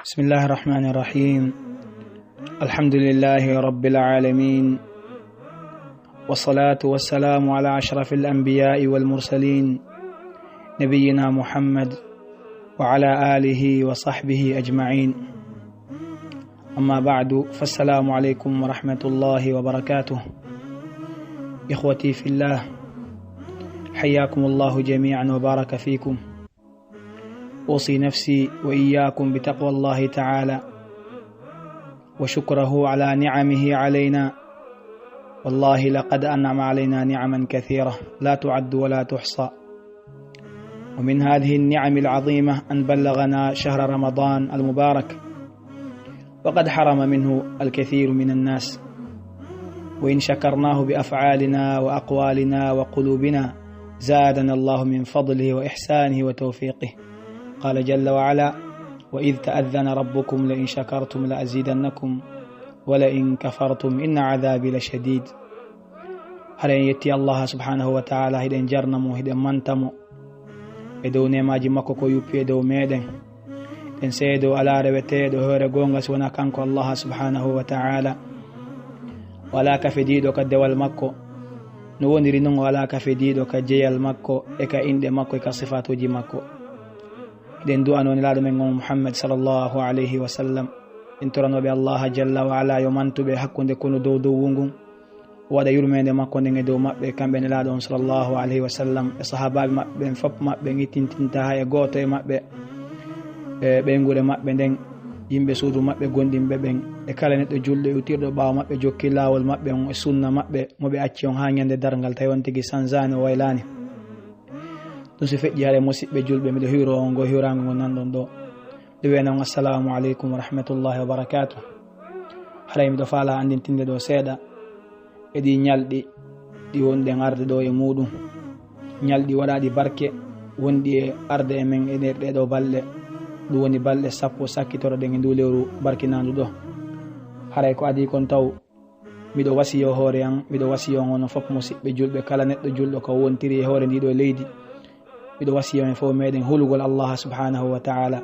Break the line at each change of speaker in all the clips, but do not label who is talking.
بسم الله الرحمن الرحيم. الحمد لله رب العالمين، والصلاة والسلام على أشرف الأنبياء والمرسلين نبينا محمد وعلى آله وصحبه أجمعين. أما بعد، فالسلام عليكم ورحمة الله وبركاته. إخوتي في الله، حياكم الله جميعا وبارك فيكم. أوصي نفسي وإياكم بتقوى الله تعالى وشكره على نعمه علينا. والله لقد أنعم علينا نعما كثيرة لا تعد ولا تحصى، ومن هذه النعم العظيمة أن بلغنا شهر رمضان المبارك، وقد حرم منه الكثير من الناس، وإن شكرناه بأفعالنا وأقوالنا وقلوبنا زادنا الله من فضله وإحسانه وتوفيقه. قال جل وعلا: وإذ تأذن ربكم لئن شكرتم لأزيدنكم ولئن كفرتم إن عذابي لشديد. هرين يتي الله سبحانه وتعالى هدين جرنمو هدين منتمو إدو نيماجي مكو كو يبي إدو ميدن إن سيدو على ربتيدو هور غونغس ونكانكو الله سبحانه وتعالى ولا كفديدو كدوال مكو نونيري نون ولا كفديدو كجيال مكو إكا إند مكو إكا صفاتو جي مكو den du anon laado men Muhammad sallallahu alayhi wa sallam en torano be Allah jalla wa ala yo mantube hakkunde kono dow wungum wada yurmende makko nden e dow mabbe kambe ne laado sallallahu alayhi wa sallam e sahabaabe mabbe en fop mabbe ngitintinta ha e goto e mabbe be ngure mabbe nden yimbe suudu mabbe gondimbe ben e kala neddo julde utirdo baaw mabbe jokki lawol mabbe on e sunna mabbe mo be acci on ha nyande dargal tayon tigi sanzani waylani. ɗum so feƴƴi haɗe musidɓe julɓe miɗo hiwro on go hiwrango ngo nanɗon ɗo ɗo wiyanon assalamu aleykum wa rahmatullahi wa barakatuh. haɗay miɗo faala andintinde ɗo seeɗa e ɗi ñalɗi ɗi wonɗen arde ɗo e muɗum, ñalɗi waɗaɗi barke wonɗi e arde e men e nder ɗeɗo balɗe, ɗum woni balɗe 10 sakkitoroɗen e ndu lewru barkinandu ɗo. haɗay ko adi kon taw miɗo wasiyo hoore an, miɗo wasiyo on fof musidɓe julɓe, kala neɗɗo julɗo ko wontiri e hoore ndiɗo leydi, miɗo wasiyo en fof meɗen hulugol Allah subhanahu wa ta'ala.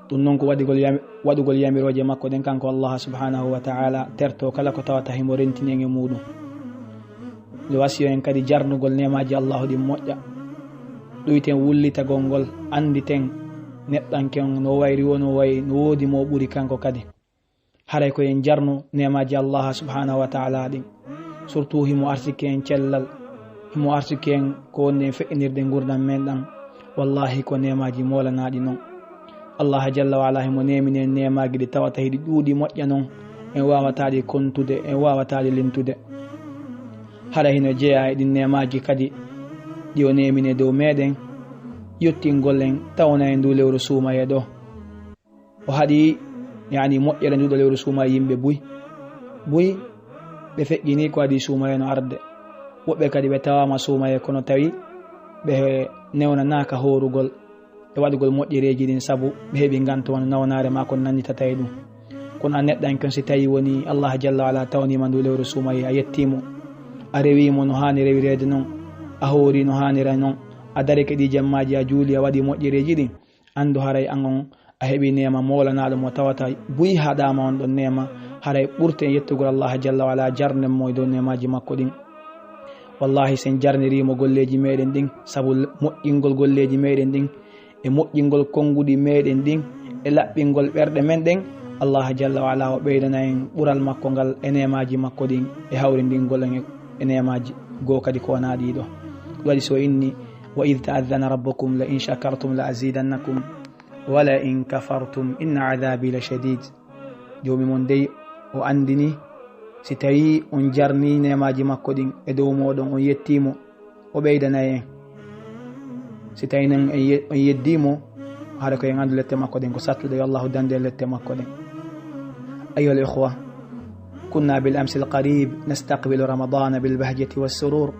ɗum noon ko waɗugol yamiroje makko ɗen kanko Allah subhanahu wa ta'ala terto kala ko tawata himo rentini en e muɗum. miɗo wasiyo en kadi jarnugol nemaji Allahu ɗin moƴƴa, ɗoyten wullitagol ngol, anditen neɗɗanken no wayri wono wayi no woodi mo ɓuri kanko kadi. haray ko en jarnu nemaji Allah subhanahu wa ta'ala ɗin, surtout himo arsike en cellal, himo arsiki en ko wonde en feƴƴinirde gurdam men ɗam. wallahi ko nemaji molanaɗi noon. Allah jalla wa ala himo nemini en nemaji ɗi tawata hiɗi ɗuuɗi moƴƴa noon en wawataɗi kontude, en wawataɗi lintude. haɗa hino jeeya e ɗin nemaji kadi ɗi o nemine dow meɗen yettingol en tawna e ndu lewru suumaye ɗo. o haɗi yani moƴƴere nduɗo lewru suumaye yimɓe buy ɓe feƴƴini ko adi suumaye no arde. woɓɓe kadi ɓe tawama suumaye kono tawi ɓe newnanaka horugol e waɗugol moƴƴereji ɗin, saabu ɓe heeɓi ganto won nawnare ma kon nannitata e ɗum. kono a neɗɗan kon si tawi woni Allah jalla wala tawnima ndu lewru suumaye, a yettimo, a rewimo no hani rewirede noon, a hoori no hanira noon, a dari kadi jammaji a juuli, a waɗi moƴƴereji ɗin, andu haray an on a heeɓi nema molanaɗo mo tawata buy haɗama on ɗon nema. haray ɓurte yettugol Allah jalla wala jarnen mo e dow nemaji makko ɗin. wallahi sen jarnirimo golleji meɗen ɗin, saabu moƴƴingol golleji meɗen ɗin e moƴƴingol konguɗi meɗen ɗin e laɓɓingol ɓerɗe men ɗen, Allah jalla wa ala o ɓeydana en ɓural makko ngal e nemaji makko ɗin e hawrindingol en e nemaji goo kadi ko wona ɗiɗo. waɗi so inni wa id ta'adhana rabbukum la in shakartum la azidannakum wala in kafartum inna adhabi la shadid. jomi mon dey o andini si tawi on jarni nemaji makko ɗin e dow moɗon, on yettimo, o ɓeydana en. si tawi nan on yeddimo, haɗa ko en andu lette makko ɗen ko sattude yo Allahu dande lette makko ɗen. أيها الإخوة، كنا بالأمس القريب نستقبل رمضان بالبهجة والسرور،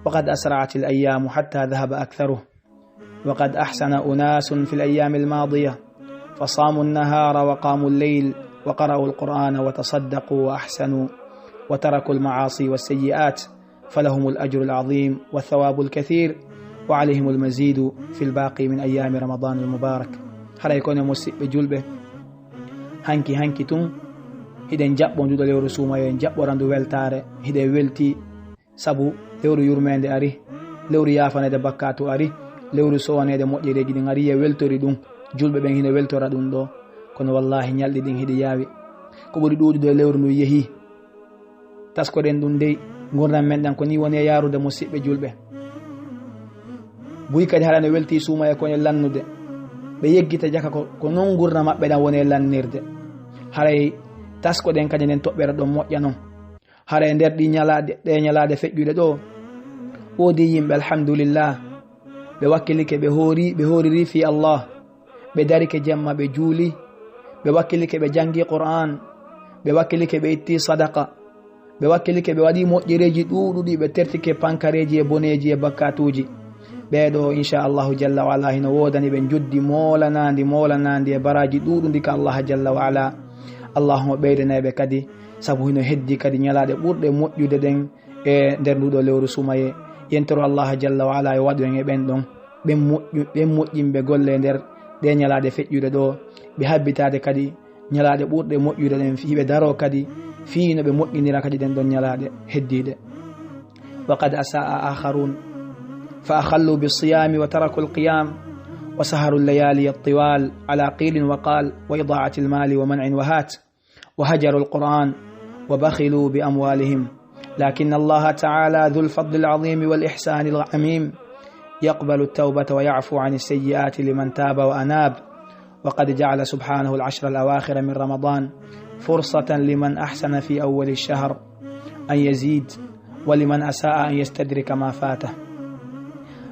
وقد أسرعت الأيام حتى ذهب أكثره، وقد أحسن أناس في الأيام الماضية فصاموا النهار وقاموا الليل وقرأوا القرآن وتصدقوا وأحسنوا وتركوا المعاصي والسيئات، فلهم الأجر العظيم والثواب الكثير وعليهم المزيد في الباقي من أيام رمضان المبارك. haray kono musidɓe julɓe hanki tun hiɗen jaɓɓo nduɗo lewru suumayo en jaɓɓorandu weltare hiɗe welti sabu lewru yurmede ari, lewru yafanede bakkatu ari, lewru sowanede moƴƴereji ɗin ari, weltori ɗum julɓe ɓen hino weltora ɗum ɗo. kono wallahi ñalɗi ɗin hiɗi yaawi, ko ɓuri ɗuɗude e lewru ndu yeehi. taskoɗen ɗum dey gurdam men ɗan ko ni woni e yarude musidɓe julɓe. buyi kadi haɗa ne welti suuma e kone lannude, ɓe yeggita jaka ko non gurna maɓɓe ɗan woni e lannirde. haray taskoɗen kadi nden toɓɓere ɗon moƴƴa noon. haray nder ɗi ñalade feƴƴuɗe ɗo woodi yimɓe alhamdulillah ɓe wakkilike ɓe horiri fi Allah, ɓe darike jemma ɓe juuli, ɓe wakkilike ɓe jangi Qur'an, ɓe wakkilike ɓe itti sadaqa, ɓe wakkilike ɓe waɗi moƴƴereji ɗuɗuɗi, ɓe tertike pankareji e boneji e bakkatuji. ɓeɗo inchallahu jalla wa ala hino wodani ɓe juddi molanadi e baraji ɗuɗuɗi ka Allah jalla wa ala. allahuma ɓeydaneɓe kadi saabu hino heddi kadi ñalaɗe ɓurɗe moƴƴude ɗen e nder nduɗo lewru sumaye. yentoro Allah jalla wa ala e waɗu en e ɓen ɗon ɓen moƴƴinɓe golle nder ɗe ñalaɗe feƴƴude ɗo, ɓe habbitade kadi ñalaɗe ɓurɗe moƴƴude ɗen hiɓe daro kadi fiino ɓe moƴƴinira kadi ɗen ɗon ñalaɗe heddiɗe. wa qad asaa akharun fa akhallu bisiyami wa taraku alqiyam wa saharu allayali altiwal ala qilin wa qal wa idaati almali wa man'in wa hat wa hajaru alquran wa bakhilu bi amwalihim lakin Allah ta'ala dhu alfadl alazim wal ihsan al'amim يقبل التوبة ويعفو عن السيئات لمن تاب وأناب. وقد جعل سبحانه العشر الأواخر من رمضان فرصة لمن أحسن في أول الشهر أن يزيد ولمن أساء أن يستدرك ما فاته.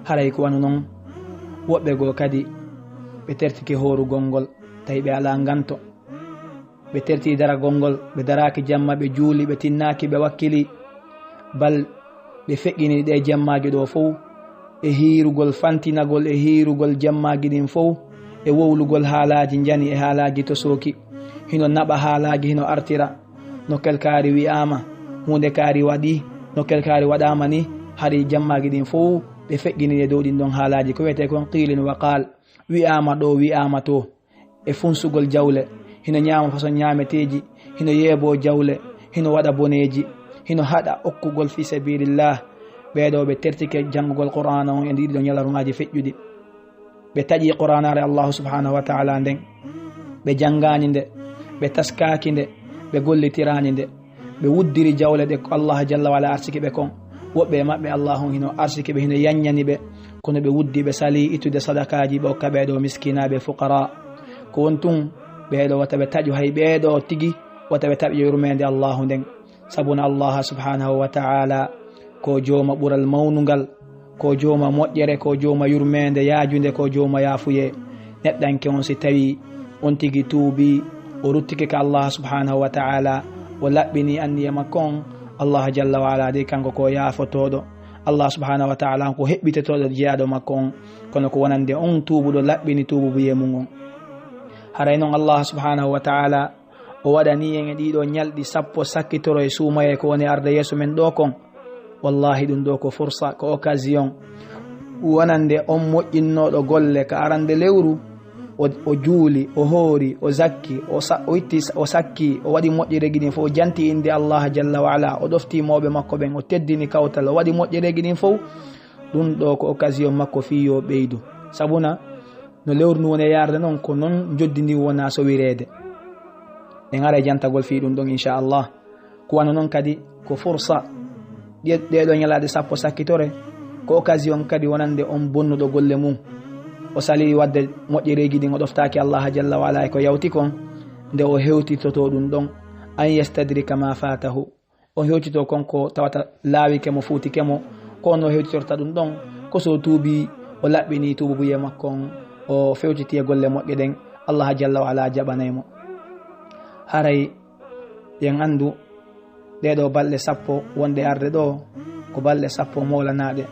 هريك ونون وبيغو كدي بترتكي هورو غونغول تايبي على انغانتو بترتي دارا غونغول بدراكي جمع بجولي بتناكي بوكيلي بل بفقيني دي جمعاجي دو فو e hiirugol fantinagol e hiirugol jammaji ɗin fof e wowlugol haalaji jani e haalaji to sooki hino naɓa haalaji hino artira no kelkari wi'ama hunde kaari waɗi no kelkari waɗama ni hari jammaji ɗin fof ɓe feƴƴini e dow ɗin ɗon haalaji ko wiyete kon qilin wa qal, wi'ama ɗo wi'ama to e funsugol jawle, hino ñama façon ñameteji, hino yeebo jawle, hino waɗa boneji, hino haɗa okkugol fi sabilillah. ɓeɗo ɓe tertike janngugol qur'ana on e ɗiɗi ɗo ñalarumaji feƴƴuɗi, ɓe taƴi qur'anare allahu subhanahu wa ta'ala nden, ɓe janngani nde, ɓe taskaki nde, ɓe gollitirani nde, ɓe wuddiri jawle ɗe ko allah jalla wala arsiki ɓe kon. woɓɓe e maɓɓe allahu hino arsiki ɓe, hino yanñani ɓe, kono ɓe wuddi ɓe sali ittude sadakaji ɓe hokka ɓeɗo miskinaɓe fuqara. ko won tun ɓeɗo wata ɓe taƴu hay ɓeɗo tigi wata ɓe taɓi yurmede allahu nden, sabuna allah subhanahu wa ta'ala ko jooma ɓural mawnugal, ko jooma moƴƴere, ko jooma yurmede yaajude, ko jooma yaafuye. neɗɗanke on si tawi on tigi tuubi o ruttike ka allah subhanahu wa ta'ala o laɓɓini anniya makko on, allah jalla wa ala de kanko ko yaafotoɗo, allah subhanahu wa ta'ala ko heɓɓitetoɗo jeyaɗo makko on, kono ko wonande on tuubuɗo laɓɓini tuubu buye mum on. haray noon allah subhanahu wa ta'ala o waɗani en e ɗiɗo ñalɗi sappo sakkitoro e suumaye ko woni arde yeeso men ɗo kon. wallahi ɗum ɗo ko fursa, ko occasion wonande on moƴƴinnoɗo golle ka arande lewru o juuli, o hoori, o zakki, o itti, o sakki, o waɗi moƴƴereji ɗin fof, o janti inde allah jalla wa ala, o ɗofti mawɓe makko ɓen, o teddini kawtal, o waɗi moƴƴereji ɗin fof. ɗum ɗo ko occasion makko fi yo ɓeydu, sabuna no lewru ndu woni yarde noon ko noon joddidi wona so wirede. en ara jantagol fi ɗum ɗon inchallah. ko wano noon kadi ko fursa ɗeɗo ñalade sappo sakkitore, ko occasion kadi wonande on bonnuɗo golle mum, o sali wadde moƴƴereji ɗin, o ɗoftaki allah jalla wa ala e ko yawti kon, nde o hewtitoto ɗum ɗon an yastadrika ma fatahu, o hewtito konko tawata laawike mo fuutike mo, ko no hewtitorta ɗum ɗon ko so tuubi o laɓɓini tuubu buye makko on, o fewtiti e golle moƴƴe ɗen, allah jalla wa ala jaɓanaymo. haray yen andu ɗeɗo balɗe sappo wonde arde ɗo ko balɗe sappo molanaɗe.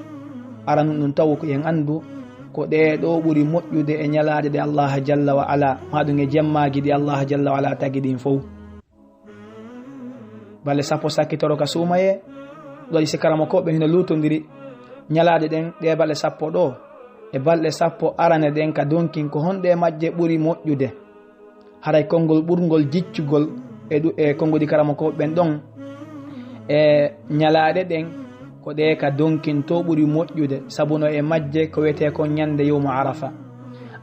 aranu ɗum taw yen andu ko ɗeɗo ɓuri moƴƴude e ñalaɗe ɗe allah jalla wa ala, maɗum e jemmaji ɗi allah jalla wa ala tagi ɗin fof. balɗe sappo sakkitoro ka suumaye ɗo sikkaramo koɓe hino lutodiri ñalaɗe ɗen ɗe balɗe sappo ɗo e balɗe sappo arane ɗen ka donkin ko honɗe majje ɓuri moƴƴude haray konngol ɓurgol jiccugol e konngodi karama ko ɓen ɗon e ñalaaɗe ɗen ko ɗe ka donkin to ɓuri moƴƴude sabu no e majje ko wiyete kon ñande yawmu arafa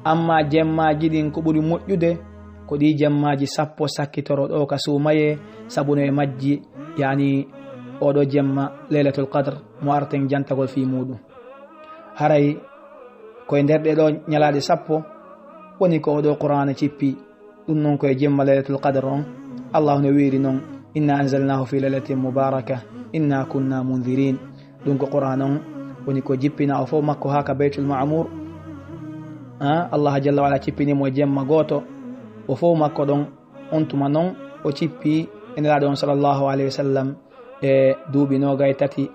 amma jemmaji ɗin ko ɓuri moƴƴude ko ɗi jemmaji sappo sakkitoro ɗo ka suumaye sabu no e majji yani oɗo jemma laylatul qadre mo arten jantagol fi muɗum haray koye nder ɗe ɗo ñalaaɗe sappo woni ko oɗo qur'ana cippi ɗum noon koye jemma laylatul qadre on allah no wiiri noon inna anzalnahu fi laylatin mubaraka inna kunna mundirin ɗum ko qur'ana on woni ko jippina o fof makko ha ka baytul ma'mur allah jalla wa ala cippinimo e jemma goto o fof makko ɗon on tuma noon o cippi enelaɗo on sallllahu alayhi wa sallam e duuɓi nogay tati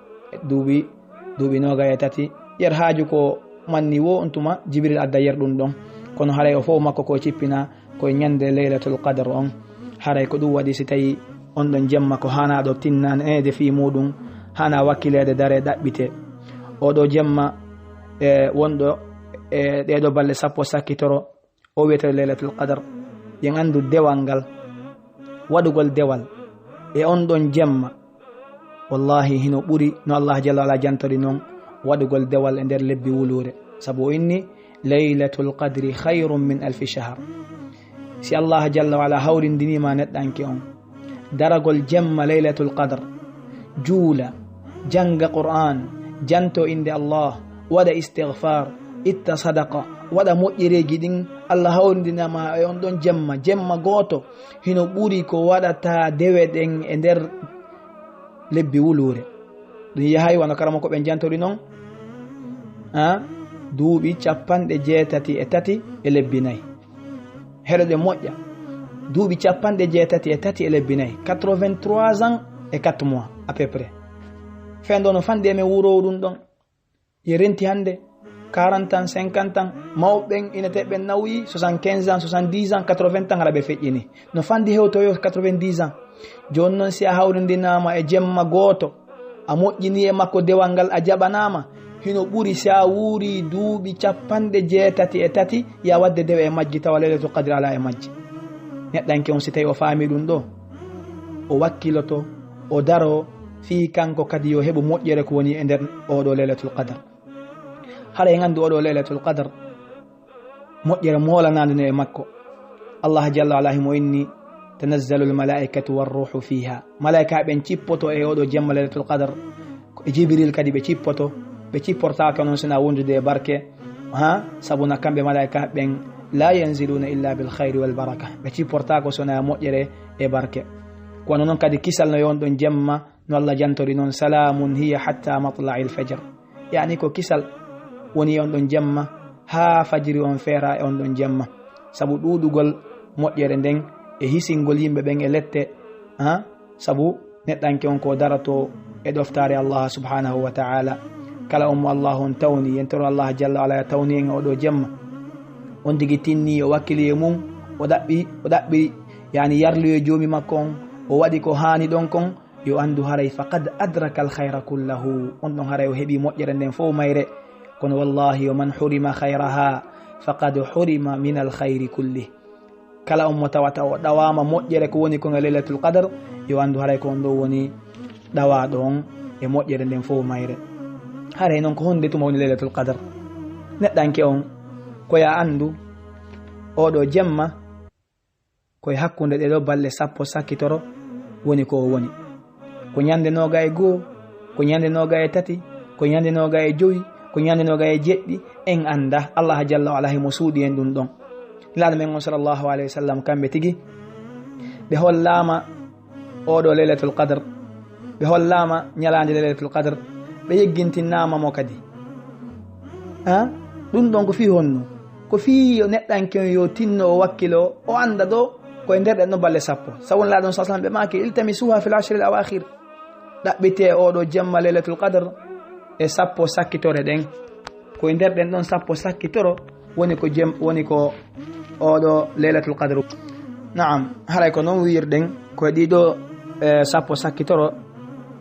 duuɓi nogay e tati yer haaju ko manni wo on tuma jibril adda yer ɗum ɗon kono haray o fof makko ko cippina koye ñande laylatul qadre on haray ko ɗum waɗi si tawi on ɗon jemma ko hanaɗo tinnanede fi muɗum hana wakkilede dare ɗaɓɓite oɗo jemma wonɗo e ɗeɗo balɗe sappo sakkitoro o wiyete laylatul qadre yen andu dewal ngal waɗugol dewal e on ɗon jemma wallahi hino ɓuri no allah jalla wala jantori noon waɗugol dewal e nder lebbi wulure sabu o inni laylatul qadri hayrun min alfi shahr si allah jalla wala hawrindinima neɗɗanke on daragol jemma laylatul qadre juula janga qur'an janto inde allah waɗa istighfar itta sadaqa waɗa moƴƴereji ɗin allah hawrindinama e on ɗon jemma goto hino ɓuri ko waɗata dewe ɗen e nder lebbi wulure ɗum yahay wano karama ko ɓen jantori noon duuɓi 63 e lebbi nayyi heɗoɗe moƴƴa duuɓi 63 e lebbi nayyi 83 ans et 4 mois à peu près fendo no fande men wurowo ɗum ɗon ye renti hande 40 ans 50 ans mawɓen ineteɓen nawyi 75 ans 70 ans 80 ans haɗa ɓe feƴƴini no fandi hewtoyo 90 ans joni noon si a hawrindinama e jemma goto a moƴƴini e makko dewal ngal a jaɓanama hino ɓuri si a wuuri duuɓi 63 ya wadde dewe e majji tawa laylatul qadre ala e majji neɗɗanke on si tawi o faami ɗum ɗo o wakkiloto o daro fi kanko kadi yo heɓu moƴƴere ko woni e nder oɗo laylatul qadre haɗa en andu oɗo laylatul qadre moƴƴere molanade e makko allah jalla ala himo inni tanazzalu lmalaikatu warruhu fiha malaika ɓen cippoto e oɗo jemma laylatul qadre e jibril kadi ɓe cippoto ɓe cipportaka noon sina wondude e barke sabuna kamɓe malaika ɓen la yanziluna illa bil khayri wal baraka ɓe cipportako sona moƴƴere e barke kono noon kadi kisal no yon ɗon jemma no allah jantori noon salamun hiya hatta matla'i l fajr yani ko kisal woni on ɗon jemma ha fajiri on feera e on ɗon jemma sabu ɗuɗugol moƴƴere nden e hisingol yimɓe ɓen e lette sabu neɗɗanke on ko darato e ɗoftare allah subhanahu wa ta'ala kala on mo allah on tawni yentoro allah jalla ala tawni en oɗo jemma on tigi tinni o wakkili e mum o ɗaɓɓi yani yarlu e joomi makko on o waɗi ko hani ɗon kon yo andu haray faqad adraka al khayra kullahu on ɗon haray o heeɓi moƴƴere nden fof mayre kono wallahi o man hurima khayraha faqad hurima min al khayri kulli kala on mo tawata o ɗawama moƴƴere ko woni kon e laylatul qadre yo andu haray ko on ɗo woni ɗawaɗo on e moƴƴere nden fof mayre haray noon ko honde tuma woni laylatul qadre neɗɗanke on koya andu oɗo jemma koye hakkude ɗeɗo balɗe sappo sakkitoro woni ko o woni ko ñande noga e goho ko ñande noga e tati ko ñande noga e joyi ko ñande noga e jeɗɗi en anda allah jalla wala himo suuɗi en ɗum ɗon laaɗo men on sallllahu alayhi wa sallam kamɓe tigi ɓe hollama oɗo laylatul qadre ɓe hollama ñalade laylatul qadre ɓe yeggintinnama mo kadi ɗum ɗon ko fi honno ko fi neɗɗanke yo tinno o wakkilo o anda ɗo koye nder ɗen ɗo balle sappo sabu laaɗon sa sallam ɓe maki iltamisuha fil ashri l awakhir ɗaɓɓite oɗo jemma laylatul qadre e sappo sakkitore ɗen koye nder ɗen ɗon sappo sakkitoro woni ko oɗo laylatul qadre naam haray ko noon wirɗen koye ɗiɗo sappo sakkitoro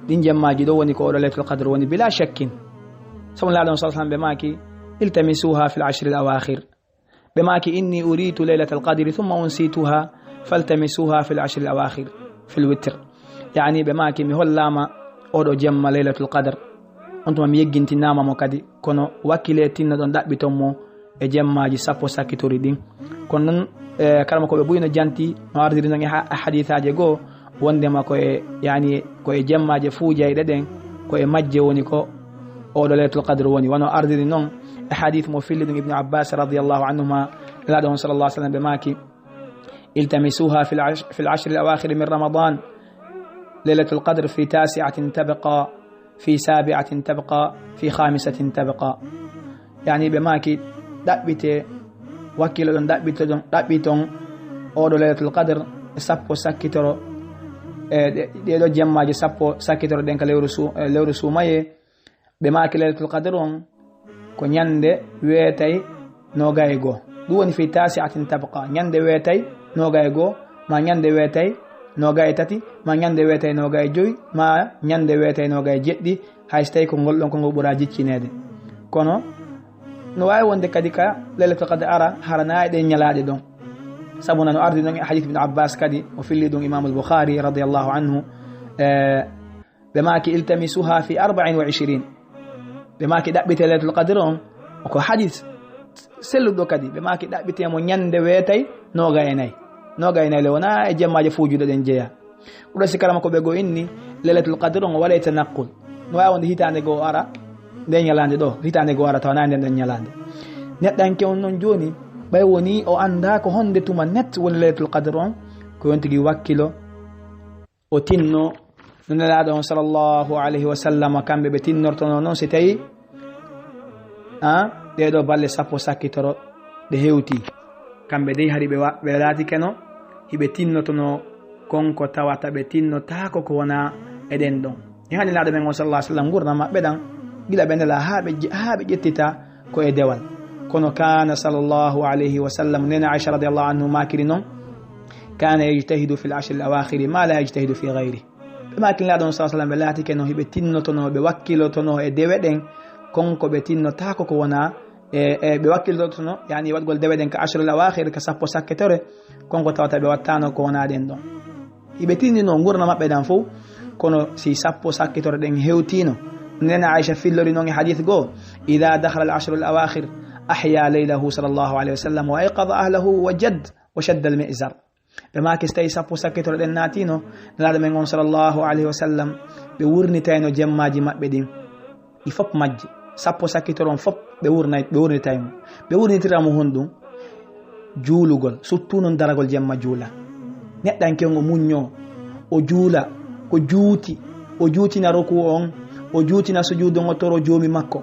ɗin jemmaji ɗo woni ko oɗo laylatul qadre woni bila shakkin sabu laaɗon sa sallam ɓe maki التمسوها في العشر الأواخر بماك إني أريد ليلة القدر ثم أنسيتها فالتمسوها في العشر الأواخر في الوتر يعني بماك مهول لاما أودو جمع ليلة القدر أنتم ميجنتي ناما مكادي كونو وكيلتين دون دابتومو جمع جسافو ساكتوري دين كونن كلامكو ببوينو جانتي نواردي دون حديثا جيغو wondema koye jammaje fuu jeyɗe ɗen koye majje woni ko oɗo laylatul qadr woni wono ardiri noon e hadith mo filli ɗum ibnu abbas radiallahu anhuma laɗo on sallallah sallam ɓe maaki iltamisuha fi l'ashri l'awakhir min ramadan laylatul qadr fi tasi'atin tabqa fi sabi'atin tabqa fi khamisatin tabqa yani ɓe maaki ɗaɓɓite wakkilo ɗon ɗaɓɓiton oɗo laylatul qadr e sappo sakkitoro ɗeɗo jemmaji sappo sakkitoro ɗen ka lewru sumaye ɓe maaki laylatul qadr on ko ñande weetay noga e goo ɗum woni fi tasi'atin tabqa ñande weetay noga e goo ma ñande weetay noga e tati ma ñande weetay noga e joyi ma ñande weetay noga e jeɗɗi hay so tawi ko ngol ɗon ko ngol ɓuura jiccinede kono no wawi wonde kadi ka laylatul qadr ara harana e ɗen ñalaɗe ɗon sabuna no ardi non hadith ibn abbas kadi o filli dum imam al-bukhari radiyallahu anhu bemaki iltamisuha fi 24 bemaki dabbite laylatul qadr on ko hadith selludo kadi bemaki dabbite mo nyande wetay noga enay lewona e jemmaje fujude den jeya udo sikarama ko be go inni laylatul qadr on wala tanaqul no wa wonde hitande go ara den nyalande do hitande go ara tawana den nyalande neddanke on non joni bay woni o anda ko honde tuma net woni laylatul qadr on ko wontigi wakkilo o tinno nunalaɗo on sallallahu alayhi wa sallam kamɓe ɓe tinnortono noon si tawi ɗeɗo balle sappo sakkitoro ɗe hewti kamɓe dey haɗi ɓe laati keno hiɓe tinnotono konko tawata ɓe tinnotako ko wona eɗen ɗon hani laɗo men on sallah sallam gurna maɓɓe ɗan gila ɓe ndela ha ɓe ƴettita ko e dewal kono kana sallallahu alayhi wa sallam nena aicha radiallahu anhu makiri noon kana yejtahidu fi l'ashri l'awakhiri ma la yejtahidu fi gayri ɓe makinlaɗo on sa sallam ɓe laati keno hiɓe tinnotono ɓe wakkilotono e dewe ɗen konko ɓe tinnotako ko wona ɓe wakkilotono yani waɗgol dewe ɗen ka ashri l'awakhir ka sappo sakketore konko tawata ɓe wattano ko wona ɗen ɗon hiɓe tinnino gurna maɓɓe ɗan fof kono si sappo sakketore ɗen hewtino nena aicha fillori noon e hadith goo ida dakhala l'ashru l'awakhir أحيا ليله صلى الله عليه وسلم وأيقظ أهله وجد وشد المئزر بما كستي سابو سكتور الناتينو نلاد من صلى الله عليه وسلم بورني تاينو جماجي مبدين يفوب ماجي سابو سكتور فوب بورني تاينو بورني ترامو هوندو جولوغول سوتونون دراغول جمما جولا نيدان كيونغو مونيو او جولا او جوتي na roku on o juuti na sujudu ngotoro joomi makko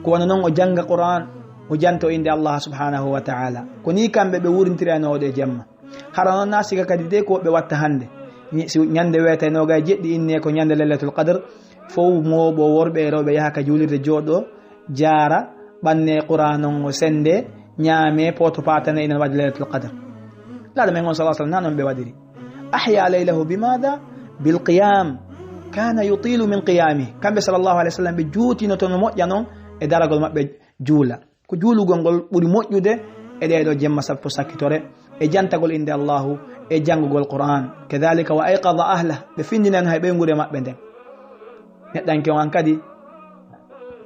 ko wona non o janga qur'an o janto inde allah subhanahu wa ta'ala ko ni kambe be wurintirano de jamma harano nasika kadi de ko be watta hande nyande weta no ga jeddi inne ko nyande lailatul qadr fo mo bo worbe rewbe yahaka julirde jodo jara banne qur'an on sende nyame poto patana ina wadi lailatul qadr la men sallallahu alaihi wasallam be wadiri ahya laylahu bimada bil qiyam kana yutilu min qiyamihi kambe sallallahu alaihi wasallam be juuti no ton mojjano e daragol mabbe juula ko juulugol gol buri mojjude e deedo jemma sappo sakkitore e jantagol inde allah e jangugol qur'an kadhalika wa ayqadha ahla be findinan hay be ngure mabbe den neddanke on kadi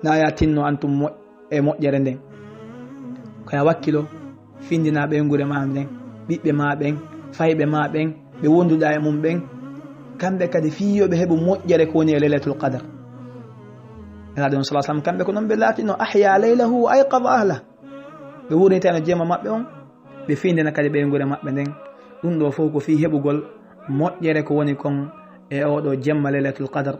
na ya tinno antum e mojjere den kaya wakkilo findina be ngure mabbe den bibbe mabbe faybe mabbe be wonduda e mum ben kambe kadi fiyobe hebu mojjere ko woni lailatul qadr Nabi sallallahu alaihi wasallam kambe ko non be latino ahya laylahu wa ayqadha ahla be woni tan jema mabbe on be findina kadi be ngure mabbe den dum do fo ko fi hebugol mojjere ko woni kon e odo jemma lailatul qadr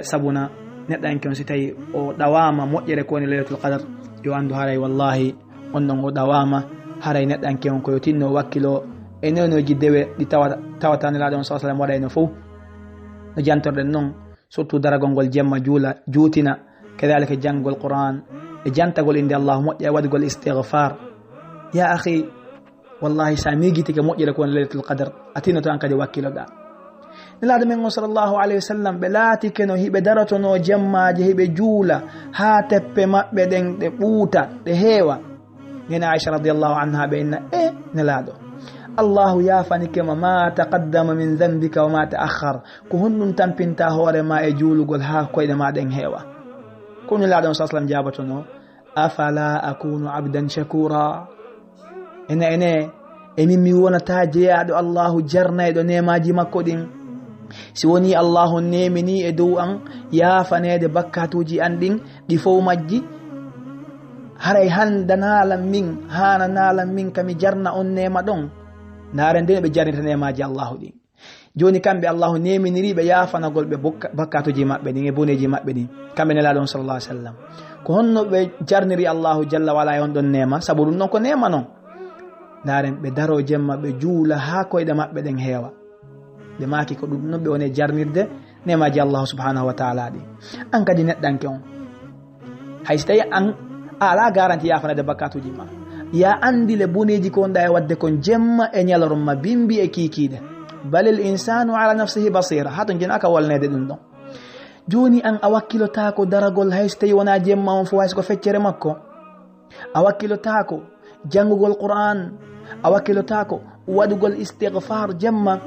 sabuna neddan kon si tay o dawama mojjere ko woni lailatul qadr yo andu haray wallahi on non o dawama haray neddan kon ko tinno wakkilo e nonoji dewe di tawata ni laadon sallallahu alaihi wasallam wadayno fo no jantorden non surtout daragol gol jemma juutina kadhalika jangol qur'an e jantagol inde allah moƴƴa wadgol istighfar ya akhi wallahi samigiti ke moƴƴere ko lailatul qadr atino tan kadi wakkiloɗa nelaɗo men o sallllahu alayhi wa sallam ɓe laatike no hiɓe darotono jemmaji hiɓe juula ha teppe maɓɓe ɗen ɗe ɓuuta ɗe heewa. nena aicha radiallahu anha ɓe inna nelaɗo allahu yafanikema ma taqaddama min dambika wa ma ta'akhkhar, ko honɗum tampinta hoore ma e juulugol ha koyɗe ma ɗen heewa. ko nelaɗo sa sallam jabatono afala akunu abdan shakura, ene emin mi wonata jeyaɗo allahu jarnayɗo nemaji makko ɗin. si woni allahu nemini e dow an yafanede bakkatuji an ɗin ɗi fof majji, haray handanalan min hananalan min kami jarna on nema ɗon. ndaren nde ɓe jarnita nemaji allahu ɗin. joni kamɓe allahu neminiriɓe yafanagol ɓe bakkatuji maɓɓe ɗin e boneji maɓɓe ɗin, kamɓe nelaɗon sallallah alih w sallam. ko honno ɓe jarniri allahu jalla wala e on ɗon nema, saabu ɗum noon ko nema noon. ndaren ɓe daro jemma ɓe juula ha koyɗe maɓɓe ɗen heewa, ɓe maki ko ɗum noon ɓe woni jarnirde nemaji allahu subhanahu wa taala ɗi. an kadi neɗɗanke on hay so tawi an ala garanti yafanade bakkatuji ma, ya andi le boneji ko wonɗa e wadde kon jemma e ñalorma bimbi e kikiɗe. balil insanu ala nafsihi basira, hato jinaka walnede ɗum ɗon. joni an a wakkilotako daragol hay so tawi wona jemma on fo hay ko feccere makko, a wakkilotako jangugol qur'an, a wakkilotako waɗugol istighfar jemma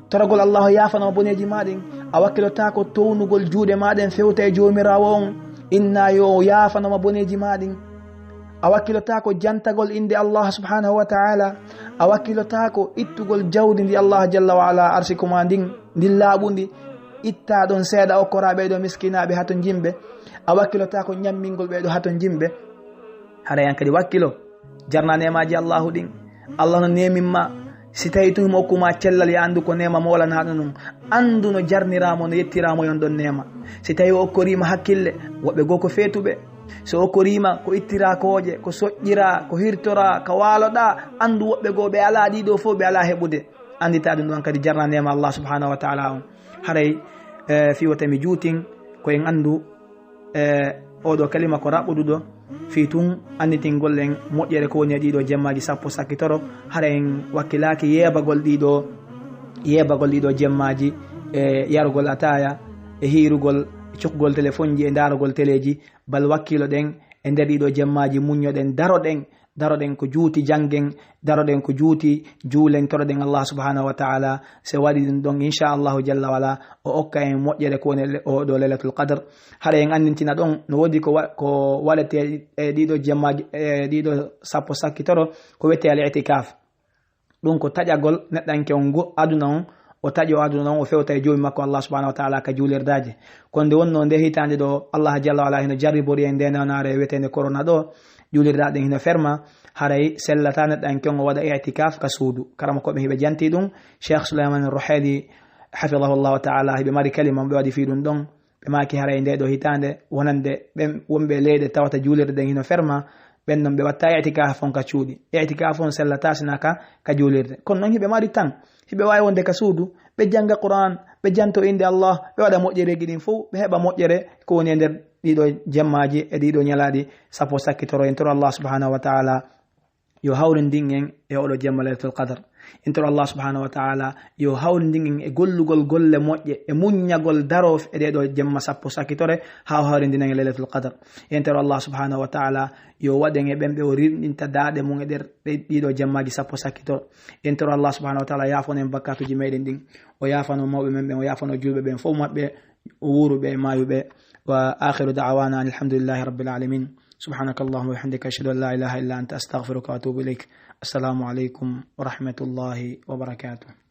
toragol allahu yafanama boneji maɗen, a wakkilotako townugol juuɗe maɗen fewta e jomirawo on inna yo yafanama boneji maɗen, a wakkilotako jantagol inde allah subhanahu wa ta'ala, a wakkilotako ittugol jawdi ndi allah jalla wa ala arsikuma ndin ndin laaɓundi itta ɗon seeɗa okkora ɓeɗo miskinaɓe hato jimɓe, a wakkilotako ñammingol ɓeɗo hato jimɓe. hara yan kadi wakkilo jarna nemaji allahu ɗin. allah no neminma si tawi tum hokkuma cellal ya andu ko nema molanaɗo ɗum, andu no jarniramo no yettiramo yon ɗon nema. si tawi o okkorima hakkille, woɓɓe goo ko feetuɓe, so okkorima ko ittira kooƴe, ko soƴƴira, ko hirtora, ko waloɗa, andu woɓɓe goo ɓe ala ɗiɗo fof ɓe ala heɓude, andita ɗum ɗon kadi jarna nema allah subhanahu wa taala on. haray fiwatami juutin koyen andu oɗo kalima ko raɓɓuɗuɗo fi tun anditingol en moƴƴere ko woni e ɗiɗo jemmaji sappo sakkitoro. hara en wakkilaki yebagol ɗiɗo jemmaji e yarugol ataya e hirugol cukgol téléphone ji e darugol téléji, bal wakkilo ɗen e nder ɗiɗo jemmaji muñoɗen daroɗen ko juuti janggen, daroɗen ko juuti juulen, toroɗen allah subhanahu wa taala. se waɗi ɗum ɗon inchallahu jalla wala o okka en moƴƴere ko woni oɗo lailatul qadre. haɗa en andintina ɗon no woodi ko waɗete e ɗiɗo jemmaji e ɗiɗo sappo sakkitoro ko wiyete al itikaf. ɗum ko taƴagol neɗɗanke on aduna on o taƴo aduna on o fewta e joomi makko allah subhanahu wa taala ka juulirdaji. konde wonno nde hitande ɗo allah jalla wala hino jarribori e nde nanare wiyetende corona ɗo, juulirdaɗen hino ferma. haray sellata neɗɗanke on o waɗa itikaf ka suudu. karama koɓe hiɓe janti ɗum, cheikh souleyman roheli hafidahu llahu taala hiɓe mari kalima ɓe waɗi fi ɗum ɗon, ɓe maki haray nde ɗo hitande wonande ɓen wonɓe leyɗe tawata juulirde ɗen hino ferma, ɓen noon ɓe watta itikaf on ka cuuɗi. itikaf on sellata sina ka juulirde. kono noon hiɓe mari tan hiɓe wawi wonde ka suudu ɓe janga qur'an, ɓe janto inde allah, ɓe waɗa moƴƴereji ɗin fof, ɓe heɓa moƴƴere ko woni e nder ɗiɗo jemmaji e ɗiɗo ñalaɗi sappo sakkitoro. en toro allah subhanahu wa taala yo hawrindin en e oɗo jemma lailatul qadre. en toro allah subhanahu wa taala yo hawrindin en e gollugol golle moƴƴe e muññagol daro e ɗeɗo jemma sappo sakkitore ha hawrindinan e lailatul qadre. en toro allah subhanahu wa taala yo waɗen e ɓen ɓe o rirɗinta daaɗe mum e nder ɗiɗo jemmaji sappo sakkitoro. en toro allah subhanahu wa taala yafano en bakkatuji meɗen ɗin, o yafano mawɓe men ɓen, o yafano julɓe ɓen fof maɓɓe, o wuruɓe e mayuɓe. wa akhiru da'wana alhamdulillahi rabbil alamin. سبحانك اللهم وبحمدك أشهد أن لا إله إلا أنت أستغفرك وأتوب إليك. السلام عليكم ورحمة الله وبركاته.